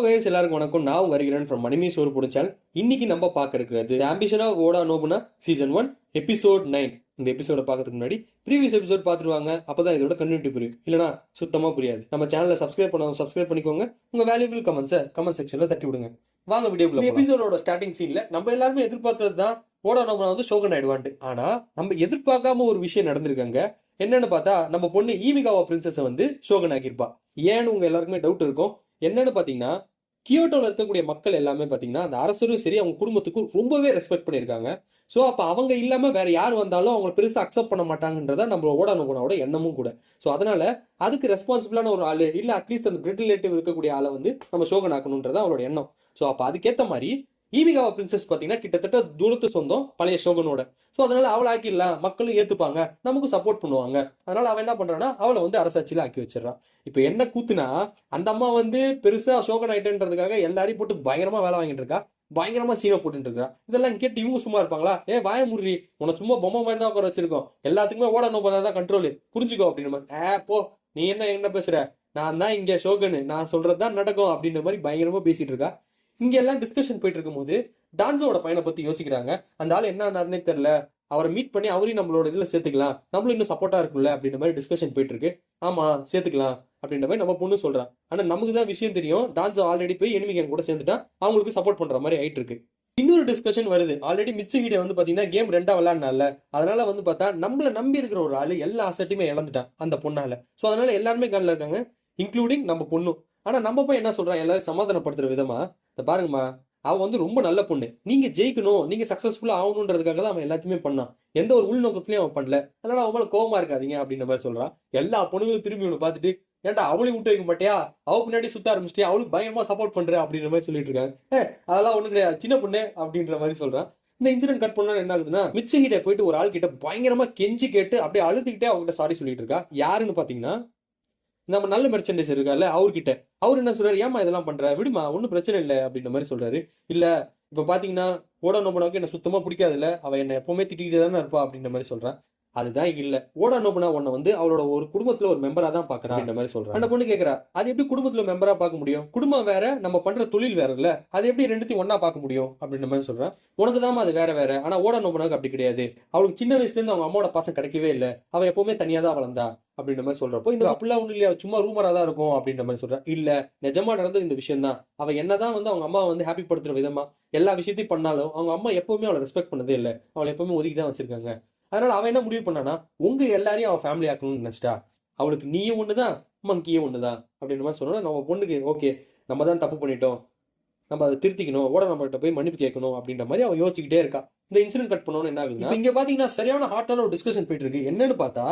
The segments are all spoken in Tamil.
கைஸ் எல்லாருக்கும் வணக்கம். நான் வருகிறேன் ஃப்ரம் மணிமி சோறு போடும் சேனல். இன்னைக்கு நம்ம பார்க்க இருக்கிறது ஆம்பிஷனா ஓடா நோபுனா சீசன் 1 எபிசோட் 9. இந்த எபிசோட பார்க்கறதுக்கு முன்னாடி ப்ரீவியஸ் எபிசோட் பார்த்துருவாங்க. அப்பதான் இதோட கன்டினியூட்டி புரியும், இல்லைனா சுத்தமா புரியாது. நம்ம சேனலை சப்ஸ்கிரைப் பண்ணாங்க, சப்ஸ்கிரைப் பண்ணிக்கோங்க. உங்க வேல்யூபிள் கமெண்ட்ஸை கமெண்ட் செக்ஷன்ல தட்டி விடுங்க. வாங்க வீடியோக்குள்ள. எபிசோடோட ஸ்டார்டிங் சீன்ல நம்ம எல்லாருமே எதிர்பார்த்தது தான் ஓடா நோபுனா வந்து ஷோகன் ஆயிடுவான்ட்டு. ஆனா நம்ம எதிர்பார்க்காம ஒரு விஷயம் நடந்திருக்காங்க. என்னன்னு பார்த்தா நம்ம பொண்ணு ஈமிகாவா பிரின்சஸை வந்து ஷோகன் ஆகியிருப்பா. ஏன்னு உங்க எல்லாருக்குமே டவுட் இருக்கும். என்னன்னு பாத்தீங்கன்னா, கியோட்டோல இருக்கக்கூடிய மக்கள் எல்லாமே பாத்தீங்கன்னா அந்த அரசரும் சரி அவங்க குடும்பத்துக்கும் ரொம்பவே ரெஸ்பெக்ட் பண்ணியிருக்காங்க. ஸோ அப்போ அவங்க இல்லாம வேற யார் வந்தாலும் அவங்க பெருசா அக்செப்ட் பண்ண மாட்டாங்கன்றத நம்ம ஓடா நோபுனாவோட எண்ணமும் கூட. ஸோ அதனால அதுக்கு ரெஸ்பான்சிபிளான ஒரு ஆளு இல்ல அட்லீஸ்ட் அந்த பிரெட் ரிலேட்டிவ் இருக்கக்கூடிய ஆளை வந்து நம்ம ஷோகன் ஆக்கணும்ன்றத அவளோட எண்ணம். ஸோ அப்போ அதுக்கேற்ற மாதிரி ஈமிகாவா பிரின்சஸ் பாத்தீங்கன்னா கிட்டத்தட்ட தூரத்து சொந்தம் பழைய ஷோகனோட. ஸோ அதனால அவளை ஆக்கிடலாம், மக்களும் ஏத்துப்பாங்க, நமக்கும் சப்போர்ட் பண்ணுவாங்க. அதனால அவன் என்ன பண்றான்னா அவளை வந்து அரசாட்சியில ஆக்கி வச்சிடறான். இப்ப என்ன கூத்துனா, அந்த அம்மா வந்து பெருசா ஷோகன் ஆயிட்டேன்றதுக்காக எல்லாரையும் போட்டு பயங்கரமா வேலை வாங்கிட்டு இருக்கா, பயங்கரமா சீனை போட்டுட்டு இருக்கா. இதெல்லாம் கேட்டு இவங்க சும்மா இருப்பாங்களா? வாய முறி, உன சும்மா பொம்மை மாதிரி தான் உட்கார வச்சிருக்கோம், எல்லாத்துக்குமே ஓட நோபதான் கண்ட்ரோல், புரிஞ்சுக்கோ அப்படின்னு. போ, நீ என்ன பேசுற, நான் தான் இங்க ஷோகனு, நான் சொல்றதுதான் நடக்கும் அப்படின்ற மாதிரி பயங்கரமா பேசிட்டு இருக்கா. இங்க எல்லாம் டிஸ்கஷன் போயிட்டு இருக்கும்போது டான்ஸோட பையனை பத்தி யோசிக்கிறாங்க. அந்த ஆள் என்ன ஆனாருன்னே தெரியல, அவரை மீட் பண்ணி அவரையும் நம்மளோட இதுல சேர்த்துக்கலாம், நம்மளும் இன்னும் சப்போர்ட்டா இருக்கும்ல அப்படின்ற மாதிரி டிஸ்கஷன் போயிட்டு இருக்கு. ஆமா சேர்த்துக்கலாம் அப்படின்ற மாதிரி நம்ம பொண்ணு சொல்றான். ஆனா நமக்கு தான் விஷயம் தெரியும், டான்ஸோ ஆல்ரெடி போய் எனிமி கேங் கூட சேர்ந்துட்டா, அவங்களுக்கு சப்போர்ட் பண்ற மாதிரி ஆயிட்டு இருக்கு. இன்னொரு டிஸ்கஷன் வருது. ஆல்ரெடி மிச்சுகிட்ட வந்து பாத்தீங்கன்னா கேம் 2 விளையாடுனால, அதனால வந்து பார்த்தா நம்மள நம்பி இருக்கிற ஒரு ஆளு எல்லா அசட்டுமே இழந்துட்டான் அந்த பொண்ணால. சோ அதனால எல்லாருமே கண்ணில் இருக்காங்க, இன்க்ளூடிங் நம்ம பொண்ணும். ஆனா நம்ம போய் என்ன சொல்றான், எல்லாரும் சமாதானப்படுத்துற விதமா, பாருங்கம்மா அவ வந்து ரொம்ப நல்ல பொண்ணு, நீங்க ஜெயிக்கணும், நீங்க சக்சஸ்ஃபுல்லா ஆகணுன்றதுக்காக தான் அவன் எல்லாத்தையுமே பண்ணான், எந்த ஒரு உள்நோக்கத்திலயும் அவன் பண்ணல, அதனால அவன் மேல கோவமா இருக்காதீங்க அப்படின்ற மாதிரி சொல்றான். எல்லா பொண்ணுங்களும் திரும்பி ஒன்று பார்த்துட்டு, ஏன்டா அவளையும் விட்டு வைக்க மாட்டியா, அவ பின்னாடி சுத்த ஆரம்பிச்சிட்டியா, அவளுக்கு பயங்கரமா சப்போர்ட் பண்ற அப்படின்ற மாதிரி சொல்லிட்டு இருக்காங்க. அதெல்லாம் ஒண்ணு கிடையாது, சின்ன பொண்ணு அப்படின்ற மாதிரி சொல்றான். இந்த இன்சிடென்ட் கட் பண்ணா என்ன ஆகுதுன்னா, மிச்சகிட்ட போயிட்டு ஒரு ஆள் கிட்ட பயங்கரமா கெஞ்சி கேட்டு அப்படியே அழுதுகிட்டே அவங்ககிட்ட சாரி சொல்லிட்டு இருக்கா. யாருன்னு பாத்தீங்கன்னா நம்ம நல்ல மெர்ச்சன்டைஸ் இருக்கார்ல அவர்கிட்ட. அவர் என்ன சொல்றாரு, ஏமா இதெல்லாம் பண்ற, விடுமா ஒன்னும் பிரச்சனை இல்லை அப்படின்ற மாதிரி சொல்றாரு. இல்ல இப்ப பாத்தீங்கன்னா ஓடா நோபுனாவுக்கு என்ன சுத்தமா பிடிக்காது இல்ல, அவ என்ன எப்பவுமே திட்டிகிட்டே தானே இருப்பா அப்படின்ற மாதிரி சொல்றான். அதுதான் இல்ல, ஓடா நோபுனா உன்னை வந்து அவளோட ஒரு குடும்பத்துல ஒரு மெம்பரா தான் பாக்குறா அப்படின்ற மாதிரி சொல்றான். அந்த பொண்ணு கேக்குறா, அது எப்படி குடும்பத்துல மெம்பரா பார்க்க முடியும், குடும்பம் வேற நம்ம பண்ற தொழில் வேற இல்ல, அது எப்படி ரெண்டுத்தையும் ஒன்னா பார்க்க முடியும் அப்படின்ற மாதிரி சொல்றான். உனக்கு தான் அது வேற வேற, ஆனா ஓடா நோபுனாவுக்கு அப்படி கிடையாது, அவளுக்கு சின்ன வயசுல இருந்து அவங்க அம்மாவோட பாசம் கிடைக்கவே இல்லை, அவ எப்பவுமே தனியா தான் வளர்ந்தா அப்படின்ற மாதிரி சொல்றப்போ, இந்த அப்படிலாம் ஒண்ணு இல்லையா, சும்மா ரூமரா தான் இருக்கும் அப்படின்ற மாதிரி சொல்றா. இல்ல நிஜமா நடந்தது இந்த விஷயம் தான், அவ என்னதான் வந்து அவங்க அம்மா வந்து ஹாப்பி படுத்துற விதமா எல்லா விஷயத்தையும் பண்ணாலும் அவங்க அம்மா எப்பவுமே அவளை ரெஸ்பெக்ட் பண்ணதே இல்லை, அவளை எப்பவுமே ஒதுக்கி தான் வச்சிருக்காங்க. அதனால அவன் என்ன முடிவு பண்ணானா, உங்க எல்லாரையும் அவன் ஃபேமிலி ஆக்கணும்னு நினைச்சிட்டா, அவளுக்கு நீயும் ஒண்ணுதான் மங்கியும் ஒண்ணுதான் அப்படின்ற மாதிரி சொன்னா, நம்ம பொண்ணுக்கு ஓகே நம்ம தான் தப்பு பண்ணிட்டோம், நம்ம அதை திருத்திக்கணும், ஓட நம்ம கிட்ட போய் மன்னிப்பு கேட்கணும் அப்படின்ற மாதிரி அவ யோசிச்சுக்கிட்டே இருக்கா. இந்த இன்சிடென்ட் கட் பண்ணணும் என்ன ஆகுதுன்னா, இங்க பாத்தீங்கன்னா சரியான ஹாட்டான ஒரு டிஸ்கஷன் போயிட்டு இருக்கு. என்னன்னு பார்த்தா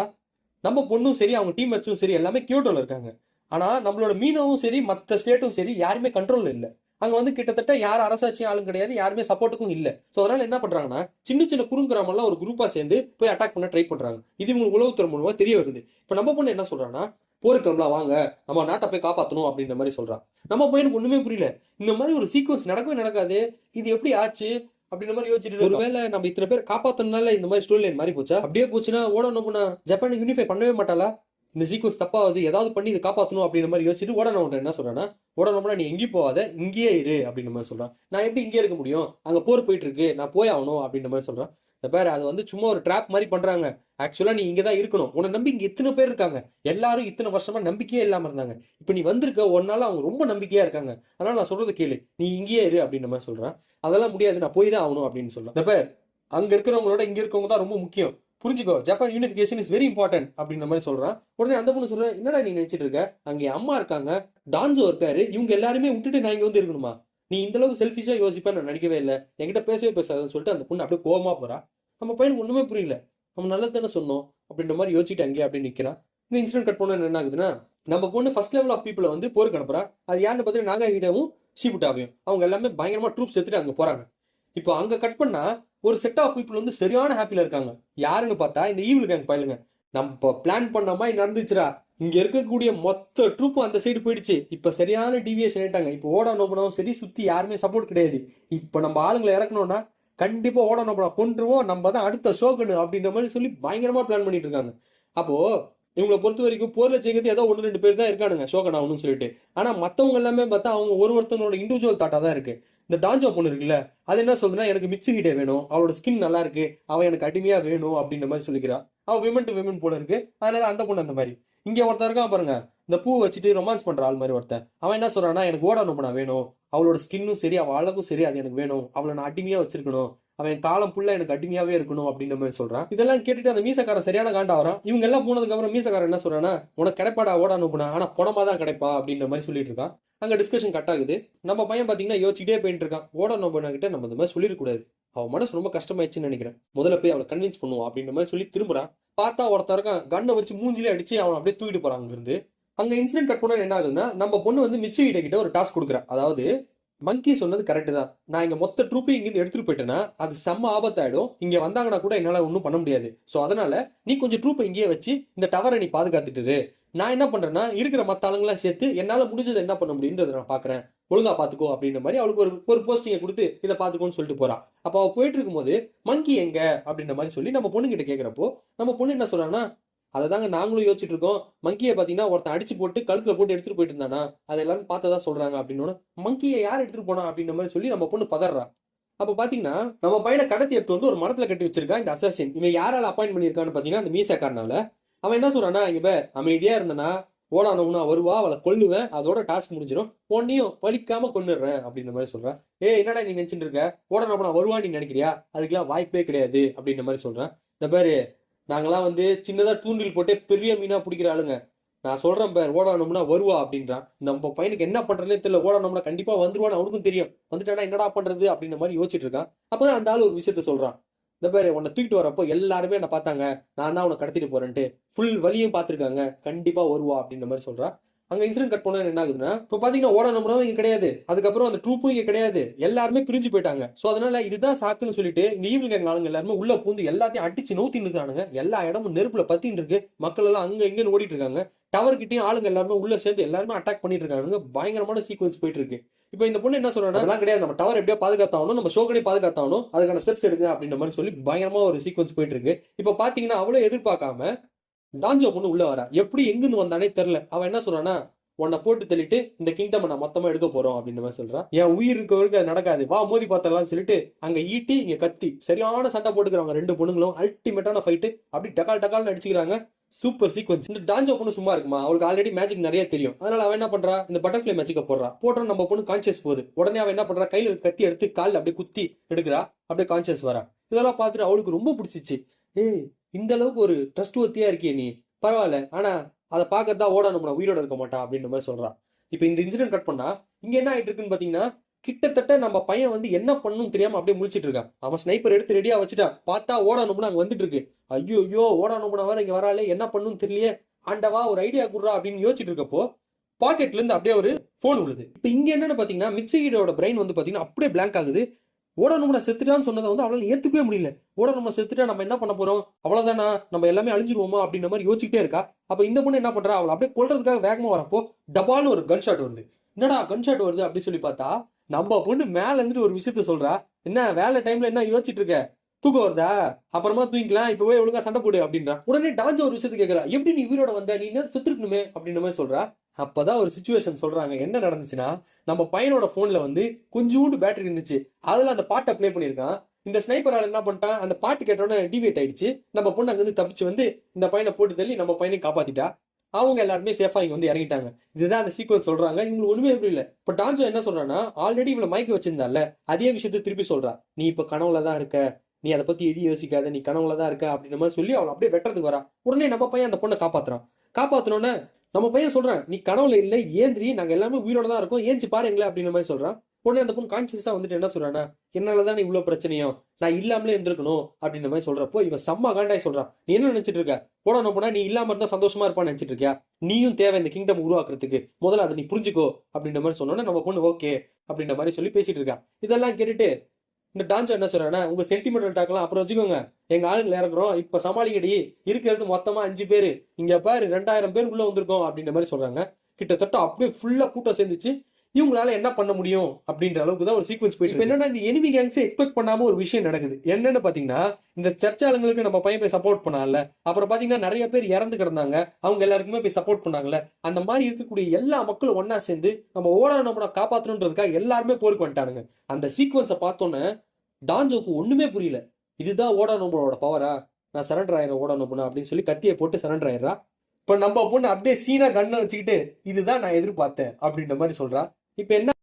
நம்ம பொண்ணும் சரி அவங்க டீம்மேட்ஸும் சரி எல்லாமே கியோட்டோல இருக்காங்க. ஆனா நம்மளோட மீனவும் சரி மற்ற ஸ்டேட்டும் சரி யாருமே கண்ட்ரோல் இல்லை. அங்க வந்து கிட்டத்தட்ட யார் அரசாட்சியும் ஆளும் கிடையாது, யாருமே சப்போர்ட்டுக்கும் இல்ல. சோ அதனால என்ன பண்றாங்கன்னா, சின்ன சின்ன குறுங்கிராமெல்லாம் ஒரு குரூப்பா சேர்ந்து போய் அட்டாக் பண்ண ட்ரை பண்றாங்க. இது இவங்களுக்கு உளவுத்துறை மூலமா தெரிய வருது. இப்ப நம்ம பொண்ணு என்ன சொல்றான்னா, போருக்கலாம் வாங்க, நம்ம நாட்டை போய் காப்பாற்றணும் அப்படின்ற மாதிரி சொல்றான். நம்ம பையனுக்கு ஒண்ணுமே புரியல, இந்த மாதிரி ஒரு சீக்வன்ஸ் நடக்கவே நடக்காது, இது எப்படி ஆச்சு அப்படின்ற மாதிரி யோசிச்சுட்டு, ஒருவேளை நம்ம இத்தனை பேர் காப்பாத்தினால இந்த மாதிரி ஸ்டோரி லைன் மாதிரி போச்சா, அப்படியே போச்சுன்னா ஓட நோபுனா ஜப்பான் யூனிஃபை பண்ணவே மாட்டாளா, இந்த சீக்வன்ஸ் தப்பாவது, ஏதாவது பண்ணி இதை காப்பாற்றணும் அப்படின்ற மாதிரி யோசிச்சுட்டு ஓட நோபுனா என்ன சொல்றான்னா, ஓட நோபுனா நீ எங்கேயும் போகாத, இங்கேயே இரு அப்படின்ற மாதிரி சொல்றான். நான் எப்படி இங்கே இருக்க முடியும், அங்க போர் போயிட்டு இருக்கு, நான் போய் ஆகணும் அப்படின்ற மாதிரி சொல்றான். இந்த பேர் அது வந்து சும்மா ஒரு ட்ராப் மாதிரி பண்றாங்க, ஆக்சுவலா நீ இங்கதான் இருக்கணும், உன்னை நம்பி இங்க இத்தனை பேர் இருக்காங்க, எல்லாரும் இத்தனை வருஷமா நம்பிக்கையே இல்லாம இருந்தாங்க, இப்ப நீ வந்திருக்க ஒன்னால அவங்க ரொம்ப நம்பிக்கையா இருக்காங்க, அதனால நான் சொல்றது கேளு, நீ இங்கேயே இரு அப்படின்ற மாதிரி சொல்றான். அதெல்லாம் முடியாது, நான் போய் தான் ஆகணும் அப்படின்னு சொல்றான். இந்த பேர் அங்க இருக்கிறவங்களோட இங்க இருக்கவங்க தான் ரொம்ப முக்கியம், புரிஞ்சுக்கோ, Japan unification is very important அப்படின்ற மாதிரி சொல்றான். உடனே அந்த பொண்ணு சொல்றேன், என்னடா நீ நினைச்சிட்டு இருக்க, அங்கே அம்மா இருக்காங்க, டான்ஸோ இருக்காரு, இவங்க எல்லாருமே விட்டுட்டு நான் இங்க வந்து இருக்கணுமா, நீ இந்த அளவுக்கு செல்ஃபிஷா யோசிப்பா நான் நினைக்கவே இல்லை, என்கிட்ட பேசவே பேசாதுன்னு சொல்லிட்டு அந்த பொண்ணு அப்படியே கோவமா போறா. நம்ம பையனுக்கு ஒண்ணுமே புரியல, நம்ம நல்லது தானே சொன்னோம் அப்படின்ற மாதிரி யோசிச்சுட்டு அங்கே அப்படி நிக்கிறான். இந்த இன்சிடென்ட் கட் பண்ண என்ன ஆகுதுன்னா, நம்ம பொண்ணு ஃபர்ஸ்ட் லெவல் ஆஃப் பீப்புளை வந்து போருக்கு அனுப்புறா. அது யாருன்னு பார்த்தீங்கன்னா நாகாஹிடவும் ஷிபுட்டாவையும், அவங்க எல்லாமே பயங்கரமா ட்ரூப்ஸ் எடுத்துட்டு அங்க போறாங்க. இப்போ அங்க கட் பண்ணா ஒரு செட் ஆஃப் பீப்புள் வந்து சரியான ஹாப்பில இருக்காங்க. யாருன்னு பார்த்தா இந்த ஈவில் கேங் பயிலுங்க. நம்ம பிளான் பண்ண மாதிரி நடந்துச்சுரா, இங்க இருக்கக்கூடிய மொத்த ட்ரூப்பும் அந்த சைடு போயிடுச்சு, இப்ப சரியான டிவியேஷன் ஆயிட்டாங்க. இப்போ ஓட நோபுனாவும் சரி சுத்தி யாருமே சப்போர்ட் கிடையாது. இப்ப நம்ம ஆளுங்களை இறக்கணும்னா கண்டிப்பா ஓட நோபுனா கொன்றுவோம், நம்ம தான் அடுத்த ஷோகனு அப்படின்ற மாதிரி சொல்லி பயங்கரமா பிளான் பண்ணிட்டு இருக்காங்க. அப்போ இவங்களை பொறுத்த வரைக்கும் போர்ல ஜெயிக்கிறது ஏதோ 1-2 பேர் தான் இருக்கானுங்க ஷோகனா ஒன்றும் சொல்லிட்டு. ஆனா மத்தவங்க எல்லாமே பார்த்தா அவங்க ஒருத்தனோட இண்டிவிஜுவல் தாட்டா தான் இருக்கு. இந்த டான்ஜோ பொண்ணு இருக்குல்ல, அது என்ன சொல்லுதுன்னா எனக்கு மிட்சுகிட்டே வேணும், அவளோட ஸ்கின் நல்லா இருக்கு, அவன் எனக்கு அடிமையா வேணும் அப்படின்ற மாதிரி சொல்லிக்கிறா. அவன் விமன் டு விமன் போல இருக்கு, அதனால அந்த பொண்ணு அந்த மாதிரி. இங்க ஒருத்தர் இருக்கான் பாருங்க, இந்த பூ வச்சுட்டு ரொமான்ஸ் பண்ற ஆள் மாதிரி ஒருத்தன். அவன் என்ன சொல்றான்னா எனக்கு ஓட நோம்பனா வேணும், அவளோட ஸ்கின்னும் சரி அவள் அழகும் சரி அது எனக்கு வேணும், அவளை நான் அடிமையா வச்சிருக்கணும், அவன் காலம் ஃபுல்லா எனக்கு அடிமையாவே இருக்கணும் அப்படின்ற மாதிரி சொல்றான். இதெல்லாம் கேட்டுட்டு அந்த மீசக்காரன் சரியான காண்டா வரான். இவங்க எல்லாம் போனதுக்கு அப்புறம் மீசக்காரன் என்ன சொல்றான்னா உனக்கு கிடைப்பாடா ஓட நோம்பனா, ஆனா பணமா தான் கிடைப்பா அப்படின்ற மாதிரி சொல்லிட்டு இருக்கான். அங்க டிஸ்கஷன் கட் ஆகுது. நம்ம பையன் பாத்தீங்கன்னா யோசிச்சுட்டே போயிட்டு இருக்கான். ஓட நோம்பனா கிட்ட நம்ம இந்த மாதிரி சொல்லிடக்கூடாது, அவன் மனசு ரொம்ப கஷ்டமாயிடுச்சுன்னு நினைக்கிறேன், முதல்ல போய் அவளை கன்வின்ஸ் பண்ணுவோம் அப்படின்ற மாதிரி சொல்லி திரும்புறான். பார்த்தா ஒருத்தன் இருக்கான், கண்ணை வச்சு மூஞ்சிலே அடிச்சு அவன் அப்படியே தூக்கிட்டு போறான் அங்க இருந்து. அங்க இன்சிடென்ட் கட் பண்ணா என்ன ஆகுதுன்னா நம்ம பொண்ணு வந்து மிச்சுகிட்ட கிட்ட ஒரு டாஸ்க் கொடுக்குறா. அதாவது மங்கி சொன்னது கரெக்ட் தான், நான் இங்க மொத்த ட்ரூப்பையும் இங்கிருந்து எடுத்துட்டு போயிட்டேன்னா அது செம்ம ஆபத்தாயிடும், இங்க வந்தாங்கன்னா கூட என்னால ஒன்றும் பண்ண முடியாது. ஸோ அதனால நீ கொஞ்சம் ட்ரூப்பை இங்கேயே வச்சு இந்த டவரை நீ பாதுகாத்துட்டு நான் என்ன பண்றேன்னா இருக்கிற மற்ற ஆளுங்களாம் சேர்த்து என்னால முடிஞ்சது என்ன பண்ண முடியுன்றதை நான் பாக்குறேன், ஒழுங்கா பாத்துக்கோ அப்படின்ற மாதிரி அவளுக்கு ஒரு போஸ்டிங்கை கொடுத்து இதை பாத்துக்கோன்னு சொல்லிட்டு போறா. அப்ப அவ போயிட்டு இருக்கும்போது மங்கி எங்க அப்படின்ற மாதிரி சொல்லி நம்ம பொண்ணு கிட்ட கேட்கிறப்போ நம்ம பொண்ணு என்ன சொல்றான்னா அதை தாங்க நாங்களும் யோசிச்சுட்டு இருக்கோம், மங்கியை பாத்தீங்கன்னா ஒருத்தன் அடிச்சு போட்டு கழுத்துல போட்டு எடுத்துட்டு போயிட்டு இருந்தானா அதை எல்லாரும் பார்த்ததா சொல்றாங்க அப்படின்னு. மங்கியை யார் எடுத்துட்டு போனா அப்படின்ற மாதிரி சொல்லி நம்ம பொண்ணு பதறா. அப்ப பாத்தீங்கன்னா நம்ம பையனை கடத்தி எடுத்து வந்து ஒரு மரத்துல கட்டி வச்சிருக்கான் இந்த அசாசின். இவன் யாரால அப்பாயிண்ட் பண்ணிருக்கான்னு பாத்தீங்கன்னா அந்த மீசக்காரனால. அவன் என்ன சொல்றான்னா இங்க அமைதியா இருந்தனா ஓடானவனா வருவா, அவளை கொல்லுவேன், அதோட டாஸ்க் முடிஞ்சிடும், உன்னையும் பழிக்காம கொன்னுடுறேன் அப்படின்ற மாதிரி சொல்றேன். என்னடா நீ நினைச்சிட்டு இருக்க, ஓடானவனா வருவா நீ நினைக்கிறியா, அதுக்கெல்லாம் வாய்ப்பே கிடையாது அப்படின்ற மாதிரி சொல்றேன். இந்த பேரு நாங்கெல்லாம் வந்து சின்னதா தூண்டில் போட்டே பெரிய மீனா பிடிக்கிற ஆளுங்க, நான் சொல்றேன் பேர் ஓடானோம்னா வருவா அப்படின்றான். நம்ம பையனுக்கு என்ன பண்றதுனே தெரியல, ஓடானோம்னா கண்டிப்பா வந்துருவான்னு அவனுக்கும் தெரியும், வந்துட்டானா என்னடா பண்றது அப்படின்ற மாதிரி யோசிச்சுட்டு இருக்கான். அப்பதான் அந்த ஆள் ஒரு விஷயத்த சொல்றான். இந்த பேரு உன்னை தூக்கிட்டு வரப்போ எல்லாருமே என்ன பார்த்தாங்க, நான் தான் உன்னை கடத்திட்டு போறேன்ட்டு ஃபுல் வழியும் பார்த்துருக்காங்க, கண்டிப்பா வருவா அப்படின்ற மாதிரி சொல்றான். அங்க இன்சிடென்ட் கட் பண்ண என்ன ஆகுதுன்னா இப்போ பாத்தீங்கன்னா ஓடானோம்னா இங்க கிடையாது, அதுக்கப்புறம் அந்த ட்ரூப்பும் இங்க கிடையாது, எல்லாருமே பிரிஞ்சு போயிட்டாங்க. சோ அதனால இதுதான் சாக்குன்னு சொல்லிட்டு இந்த ஈவில் கேங் ஆளுங்க எல்லாருமே உள்ள பூந்து எல்லாத்தையும் அடிச்சு நோத்தின்னு இருக்கானுங்க. எல்லா இடமும் நெருப்புல பத்தின்னு இருக்கு, மக்கள் எல்லாம் அங்க இங்கன்னு ஓடிட்டு இருக்காங்க. டவர் கிட்டயும் ஆளுங்க எல்லாருமே உள்ள சேர்ந்து எல்லாருமே அட்டாக் பண்ணிட்டு இருக்காங்க. பயங்கரமான சீக்வன்ஸ் போயிட்டு இருக்கு. இப்போ இந்த பொண்ணு என்ன சொல்றாங்க, அதெல்லாம் கிடையாது, நம்ம டவர் எப்படியோ பாதுகாத்தாகணும், நம்ம ஷோகனே பாதுகாத்தாகணும், அதுக்கான ஸ்டெப்ஸ் எடுங்க அப்படின்ற மாதிரி சொல்லி பயங்கரமா ஒரு சீக்வன்ஸ் போயிட்டு இருக்கு. இப்போ பாத்தீங்கன்னா அவ்வளவு எதிர்பார்க்காம டான்ஜோ பொண்ணு உள்ள வரா. எப்படி எங்கிருந்து வந்தானே தெரியல. அவன் என்ன சொல்றான்னா உன்னை போட்டு தள்ளிட்டு இந்த கிங்டம் நான் மொத்தமா எடுக்க போறோம் அப்படின்ற மாதிரி சொல்றான். என் உயிர் இருக்கவருக்கு அது நடக்காது, வா மோதி பார்த்தலாம் சொல்லிட்டு அங்க ஈட்டி இங்க கத்தி சரியான சண்டை போட்டுக்கிறாங்க ரெண்டு பொண்ணுங்களும். அல்டிமேட்டான ஃபைட்டு, அப்படி டக்கால் டக்கால்னு அடிச்சுக்கிறாங்க. Super sequence. இந்த டான்ஜோ பொண்ணு சும்மா இருக்குமா, அவளுக்கு ஆல்ரெடி மேஜிக் நிறைய தெரியும். அதனால அவன் என்ன பண்றா, இந்த பட்டர்ஃபிளை மேஜிக்க போடுறா. போட்டோம் நம்ம பொண்ணு கான்சியஸ் போகுது. உடனே அவன் என்ன பண்றா, கையில கத்தி எடுத்து காலில் அப்படியே குத்தி எடுக்கிறா, அப்படியே கான்சியஸ் வரா. இதெல்லாம் பார்த்துட்டு அவளுக்கு ரொம்ப பிடிச்சிச்சு. இந்த அளவுக்கு ஒரு ட்ரஸ்ட் ஒத்தியா இருக்கியே நீ, பரவாயில்ல, ஆனா அதை பார்க்கறதா ஓடணும்னா உயிரோட இருக்க மாட்டா அப்படின்ற மாதிரி சொல்றான். இப்போ இந்த இன்சிடென்ட் கட் பண்ணா இங்க என்ன ஆயிட்டு இருக்குன்னு பாத்தீங்கன்னா கிட்டத்தட்ட நம்ம பையன் வந்து என்ன பண்ணணும் தெரியாம அப்படியே முழிச்சிட்டு இருக்கான். அவன் ஸ்னைப்பர் எடுத்து ரெடியா வச்சுட்டான். பார்த்தா ஓடணும்னா அங்க வந்துட்டு இருக்கு. ஐயோ ஓடணும்னா வேற இங்க வராலே, என்ன பண்ணணும் தெரியலையே, ஆண்டவா ஒரு ஐடியா குடுறா அப்படின்னு யோசிச்சுட்டு இருக்கப்போ பாக்கெட்ல இருந்து அப்படியே ஒரு போன் விழுது. இப்போ இங்க என்னன்னு பாத்தீங்கன்னா மிட்சுகியோட பிரெயின் வந்து பாத்தீங்கன்னா அப்படியே பிளாங்க் ஆகுது. ஓடணும்னா செத்துட்டான்னு சொன்னதை வந்து அவளால் ஏத்துக்கவே முடியல. ஓடணும்னா செத்துட்டா நம்ம என்ன பண்ண போறோம், அவ்வளவுதானா, நம்ம எல்லாமே அழிஞ்சிருவோமா அப்படின்ற மாதிரி யோசிச்சுட்டே இருக்கா. அப்ப இந்த பொண்ணு என்ன பண்றா, அவளை அப்படியே கொல்றதுக்காக வேகமா வரப்போ டபால்னு ஒரு கன் ஷாட் வருது. என்னடா கன் ஷாட் வருது அப்படி சொல்லி பார்த்தா நம்ம பொண்ணு மேல இருந்துட்டு ஒரு விஷயத்த சொல்றா. என்ன வேலை டைம்ல என்ன யோசிச்சுட்டு இருக்க, தூக்கம் வருதா, அப்புறமா தூங்கிக்கலாம், இப்பவே ஒழுங்கா சண்டை போடு அப்படின்றா. உடனே டான்ஜோ ஒரு விஷயத்த கேட்கறா, எப்படி நீ உயிரோட வந்த, நீ என்ன செத்துருக்கணுமே அப்படின்ற மாதிரி சொல்றா. அப்பதான் ஒரு சிச்சுவேஷன் சொல்றாங்க. என்ன நடந்துச்சுன்னா நம்ம பையனோட போன்ல வந்து கொஞ்சோண்டு பேட்டரி இருந்துச்சு, அதுல அந்த பாட்டை பிளே பண்ணிருக்கான். இந்த ஸ்னைப்பரால் என்ன பண்ணிட்டான், அந்த பாட்டு கேட்டோட டிவியேட் ஆயிடுச்சு. நம்ம பொண்ணு அங்கிருந்து தப்பிச்சு வந்து இந்த பையனை போட்டு தள்ளி நம்ம பையனை காப்பாத்திட்டா. அவங்க எல்லாருமே சேஃபா இங்க வந்து இறங்கிட்டாங்க. இதுதான் அந்த சீக்வன்ஸ் சொல்றாங்க. இவங்களுக்கு ஒண்ணுமே புரியல. இப்ப டான்ஜோ என்ன சொல்றான்னா ஆல்ரெடி இவளை மயக்கி வச்சிருந்தால அதே விஷயத்த திருப்பி சொல்றா. நீ இப்ப கனவுல தான் இருக்க, நீ அதை பத்தி எதையும் யோசிக்காத, நீ கனவுல தான் இருக்க அப்படின்ற மாதிரி சொல்லி அவளை அப்படியே வெட்டுறதுக்கு வரா. உடனே நம்ம பையன் அந்த பொண்ணை காப்பாத்துறான். காப்பாத்தினோன்னு நம்ம பையன் சொல்றான், நீ கனவுல இல்லை ஏந்திரி, நாங்க எல்லாமே உயிரோட தான் இருக்கோம், ஏஞ்சி பாருங்களேன் அப்படின்ற மாதிரி சொல்றான். உடனே அந்த பொண்ணு கான்சியஸா வந்துட்டு என்ன சொல்றானா, என்னாலதான் இவ்வளவு பிரச்சனையும், நான் இல்லாமலே இருந்திருக்கணும் அப்படின்ற மாதிரி சொல்றப்போ இவன் செம்ம காண்டாய் சொல்றான். நீ என்ன நினைச்சிட்டு இருக்க, போடணும் போனா நீ இல்லாம இருந்தா சந்தோஷமா இருப்பான்னு நினைச்சிட்டு இருக்கியா, நீயும் தேவை இந்த கிங்டம் உருவாக்குறதுக்கு, முதல்ல அதை நீ புரிஞ்சுக்கோ அப்படின்ற மாதிரி சொன்னோன்னா நம்ம பொண்ணு ஓகே அப்படின்ற மாதிரி சொல்லி பேசிட்டு இருக்கா. இதெல்லாம் கேட்டுட்டு இந்த டான்ஜோ என்ன சொல்றானா, உங்க சென்டிமெண்டல் டாக்லாம் அப்புறம் வச்சுக்கோங்க, எங்க ஆளுங்களை இறக்குறோம், இப்ப சமாளிக்கடி, இருக்கிறது மொத்தமா 5 பேரு, இங்க பாரு 2000 பேர் உள்ள வந்திருக்கோம் அப்படின்ற மாதிரி சொல்றாங்க. கிட்டத்தட்ட அப்படியே ஃபுல்லா கூட்டம் சேர்ந்துச்சு. இவங்களால என்ன பண்ண முடியும் அப்படின்ற அளவுக்கு தான் ஒரு சீக்வன்ஸ் போயிட்டு இருக்கு. என்னன்னா இந்த எனிமி கேங்ஸை எக்ஸ்பெக்ட் பண்ணாம ஒரு விஷயம் நடக்குது. என்னன்னு பாத்தீங்கன்னா இந்த சர்ச்சாளங்களுக்கு நம்ம பையன் போய் சப்போர்ட் பண்ணால, அப்புறம் பாத்தீங்கன்னா நிறைய பேர் இறந்து கிடந்தாங்க, அவங்க எல்லாருக்குமே போய் சப்போர்ட் பண்ணாங்கல்ல, அந்த மாதிரி இருக்கக்கூடிய எல்லா மக்களும் ஒன்னா சேர்ந்து நம்ம ஓடானோம்னா காப்பாற்றணுன்றதுக்காக எல்லாருமே போருக்கு வந்துட்டானுங்க. அந்த சீக்வன்ஸை பார்த்தோன்னே டான்ஜோக்கு ஒண்ணுமே புரியல. இதுதான் ஓடானோபனோட பவரா, நான் சரண்டர் ஆயிரம் ஓடானோபனா அப்படின்னு சொல்லி கத்தியை போட்டு சரண்டர் ஆயிடுறா. இப்ப நம்ம பொண்ணு அப்படியே சீனா கண்ணை வச்சுக்கிட்டு இதுதான் நான் எதிர்பார்த்தேன் அப்படின்ற மாதிரி சொல்றா. இப்ப என்ன,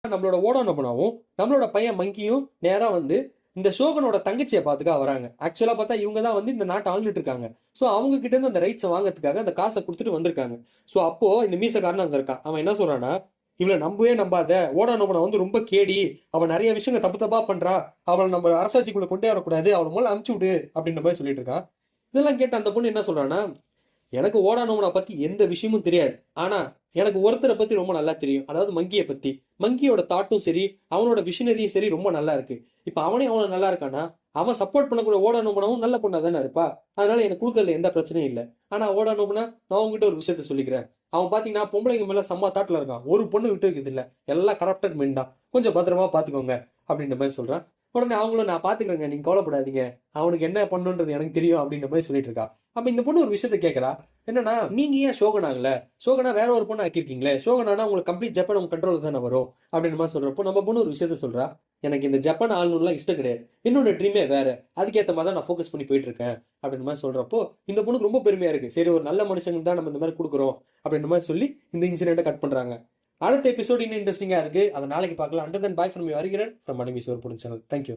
நம்மளோட ஓடானோபனாவும் நம்மளோட பையன் மங்கியும் நேரா வந்து இந்த ஷோகனோட தங்கச்சியை பார்த்துக்கா வராங்க. ஆக்சுவலா பார்த்தா இவங்க தான் வந்து இந்த நாட்டை ஆளுநட்டு இருக்காங்க. ஸோ அவங்க கிட்ட இருந்து அந்த ரைட்ஸை வாங்கறதுக்காக அந்த காசை கொடுத்துட்டு வந்திருக்காங்க. ஸோ அப்போ இந்த மீசக்காரன் அங்க இருக்கான். அவன் என்ன சொல்றான்னா, இவளை நம்பவே நம்பாத, ஓடானோபனை வந்து ரொம்ப கேடி, அவன் நிறைய விஷயங்கள் தப்பு தப்பா பண்றா, அவளை நம்ம அரசாட்சிக்குள்ள கொண்டே வரக்கூடாது, அவளை முதல்ல அனுப்பிச்சு விடு அப்படின்ற மாதிரி சொல்லிட்டு இருக்கான். இதெல்லாம் கேட்ட அந்த பொண்ணு என்ன சொல்றான்னா, எனக்கு ஓடானோவனை பத்தி எந்த விஷயமும் தெரியாது, ஆனா எனக்கு ஒருத்தரை பத்தி ரொம்ப நல்லா தெரியும், அதாவது மங்கியை பத்தி. மங்கியோட தாட்டும் சரி, அவனோட விஷனரியும் சரி ரொம்ப நல்லா இருக்கு. இப்ப அவனே அவன நல்லா இருக்கானா, அவன் சப்போர்ட் பண்ணக்கூடிய ஓடானோபனாவும் நல்ல பொண்ணா தானே இருப்பா, அதனால எனக்கு கொடுக்கறதுல எந்த பிரச்சனையும் இல்லை. ஆனா ஓடானோபனா, நான் உங்ககிட்ட ஒரு விஷயத்த சொல்லிக்கிறேன். அவன் பாத்தீங்கன்னா பொம்பளைங்க மேல செம்ம தாட்டுல இருக்கான், ஒரு பொண்ணு விட்டு இருக்குது இல்ல, எல்லாம் கரப்டட் மென் தான், கொஞ்சம் பத்திரமா பாத்துக்கோங்க அப்படின்ற மாதிரி சொல்றான். உடனே அவங்களும் நான் பாத்துக்கிறேங்க, நீங்க கவலைப்படாதீங்க, அவனுக்கு என்ன பண்ணுன்றது எனக்கு தெரியும் அப்படின்ற மாதிரி சொல்லிட்டு இருக்கா. அப்ப இந்த பொண்ணு ஒரு விஷயத்த கேட்கறா, என்னன்னா நீங்க ஏன் ஷோகனாகல, ஷோகனா வேற ஒரு பொண்ணு ஆக்கிருக்கீங்களே, ஷோகனானா உங்களுக்கு கம்ப்ளீட் ஜப்பான் உங்க கண்ட்ரோல் தானே வரும் அப்படின்ற மாதிரி சொல்றப்போ நம்ம பொண்ணு ஒரு விஷயத்த சொல்றா, எனக்கு இந்த ஜப்பான் ஆளணும்லாம் இஷ்டம் கிடையாது, என்னோட ட்ரீமே வேற, அதுக்கேற்ற மாதிரி தான் நான் ஃபோக்கஸ் பண்ணி போயிட்டு இருக்கேன் அப்படின்ற மாதிரி சொல்றப்போ இந்த பொண்ணுக்கு ரொம்ப பெருமையா இருக்கு. சரி, ஒரு நல்ல மனுஷங்க தான் நம்ம இந்த மாதிரி கொடுக்குறோம் அப்படின்ற மாதிரி சொல்லி இந்த இன்சிடென்ட்டை கட் பண்றாங்க. அடுத்த எபிசோட் இன்னும் இன்ட்ரெஸ்டிங்கா இருக்கு, அதை நாளைக்கு பார்க்கலாம். And then bye from you Hariharan from மணிமி சோர் சேனல். தேங்க்யூ.